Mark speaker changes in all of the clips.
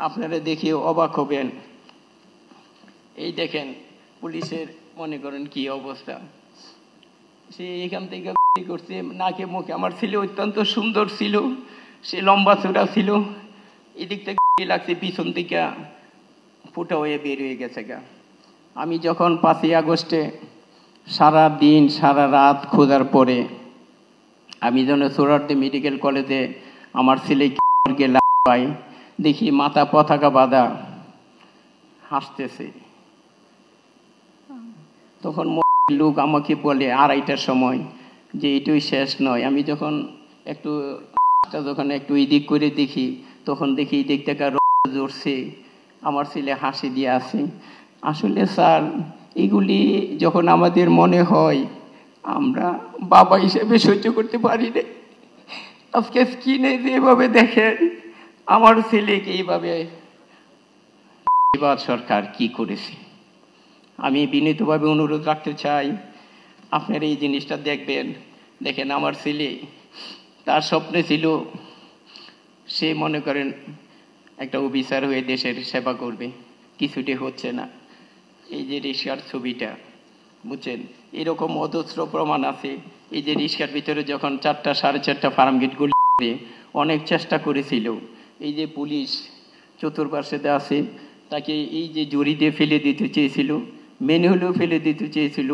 Speaker 1: আপনারা দেখে অবাক হবেন। এই দেখেন পুলিশের মনে করেন কি অবস্থা, সে এখান থেকে করছে নাকে মুখে। আমার ছেলে অত্যন্ত সুন্দর ছিল, সে লম্বা চূড়া ছিল, এদিক থেকে লাগছে পিছন থেকে ফুটা হয়ে বের হয়ে গেছে গা। আমি যখন 5ই আগস্টে সারা দিন সারা রাত খোঁজার পরে আমি যেন সোহরাওয়ার্দী মেডিকেল কলেজে আমার ছেলেকে পাই, দেখি মাথা পতাকা বাঁধা হাসতেছে। তখন লোক আমাকে বলে 2:30টার সময় যে এটুই শেষ নয়। আমি যখন একটু এদিক করে দেখি, তখন দেখি এদিক থেকে জড়ছে, আমার ছেলে হাসি দিয়ে আছে। আসলে স্যার, এগুলি যখন আমাদের মনে হয় আমরা বাবা হিসেবে সহ্য করতে পারি না। আজকে স্ক্রিনে যেভাবে দেখেন আমার ছেলেকে এইভাবে সরকার কি করেছে, আমি বিনীতভাবে অনুরোধ রাখতে চাই আপনারা এই জিনিসটা দেখবেন। দেখেন আমার ছেলে, তার স্বপ্নে ছিল সে মনে করেন একটা অফিসার হয়ে দেশের সেবা করবে, কিছুটি হচ্ছে না। এই যে রিক্সার ছবিটা বুঝছেন, এরকম অজস্র প্রমাণ আছে। এই যে রিক্সার ভিতরে যখন 4টা 4:30 ফার্ম গেট গুলি অনেক চেষ্টা করেছিল, এই যে পুলিশ চতুর্পার্শ্বে আছে, তাকে এই যে জড়ি দিয়ে ফেলে দিতে চেয়েছিল, ম্যানুয়ালেও ফেলে দিতে চেয়েছিল,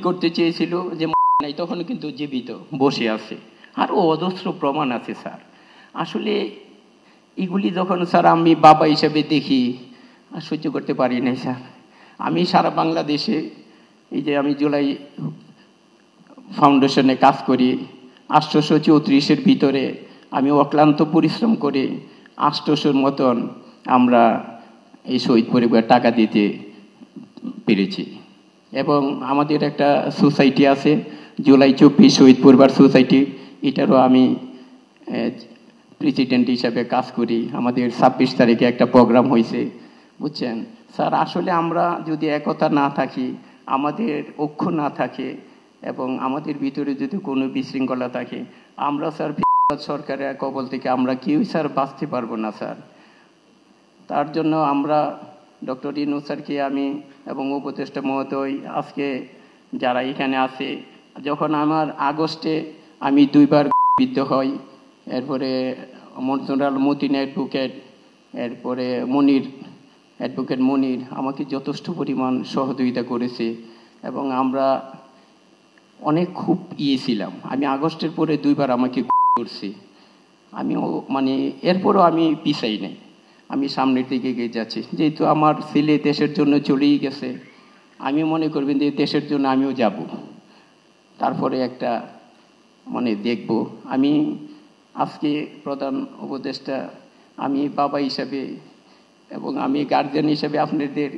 Speaker 1: করতে চেয়েছিল যে নাই, তখন কিন্তু জীবিত বসে আছে। আরও অজস্র প্রমাণ আছে স্যার। আসলে এগুলি যখন স্যার আমি বাবা হিসেবে দেখি আর সহ্য করতে পারি নাই স্যার। আমি সারা বাংলাদেশে এই যে আমি জুলাই ফাউন্ডেশনে কাজ করি, 834-এর ভিতরে আমি অক্লান্ত পরিশ্রম করে 800-র মতন আমরা এই শহীদ পরিবার টাকা দিতে পেরেছি। এবং আমাদের একটা সোসাইটি আছে, জুলাই 24 শহীদ পরিবার সোসাইটি, এটারও আমি প্রেসিডেন্ট হিসাবে কাজ করি। আমাদের 26 তারিখে একটা প্রোগ্রাম হয়েছে বুঝছেন স্যার। আসলে আমরা যদি একতা না থাকি, আমাদের ঐক্য না থাকে এবং আমাদের ভিতরে যদি কোনো বিশৃঙ্খলা থাকে, আমরা স্যার সরকারের কবল থেকে আমরা কেউই স্যার বাঁচতে পারবো না স্যার। তার জন্য আমরা ডক্টর ইউনূস স্যারকে আমি এবং উপদেষ্টা মহোদয় আজকে যারা এখানে আছে, যখন আমার আগস্টে আমি 2বার বিদ্ধ হই, এরপরে জেনারেল মতিন অ্যাডভোকেট, এরপরে অ্যাডভোকেট মনির আমাকে যথেষ্ট পরিমাণ সহযোগিতা করেছে এবং আমরা অনেক খুব ছিলাম। আমি আগস্টের পরে 2বার আমাকে করছি, আমি মানে এরপরও আমি পিছাই নাই, আমি সামনের দিকে এগিয়ে যাচ্ছি। যেহেতু আমার ছেলে দেশের জন্য চলেই গেছে, আমি মনে করবেন যে দেশের জন্য আমিও যাব, তারপরে একটা মানে দেখব। আমি আজকে প্রধান উপদেষ্টা, আমি বাবা হিসাবে এবং আমি গার্জিয়ান হিসাবে আপনাদের,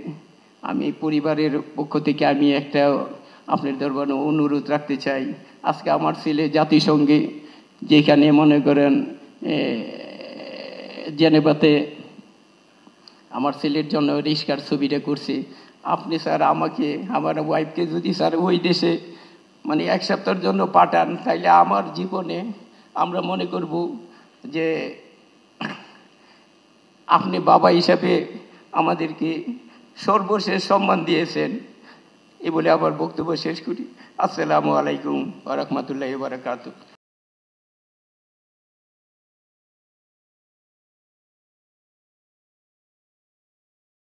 Speaker 1: আমি পরিবারের পক্ষ থেকে আমি একটা আপনার দরবারে অনুরোধ রাখতে চাই। আজকে আমার ছেলে জাতিসংঘে যেখানে মনে করেন জেনেভাতে আমার ছেলের জন্য রিক্সার ছবিটা করছে, আপনি স্যার আমাকে আমার ওয়াইফকে যদি স্যার ওই দেশে মানে 1 সপ্তাহের জন্য পাঠান, তাইলে আমার জীবনে আমরা মনে করব যে আপনি বাবা হিসাবে আমাদেরকে সর্বশেষ সম্মান দিয়েছেন। এই বলে আবার বক্তব্য শেষ করি। আসসালামু আলাইকুম ওয়া রাহমাতুল্লাহি ওয়া বারাকাতুহু।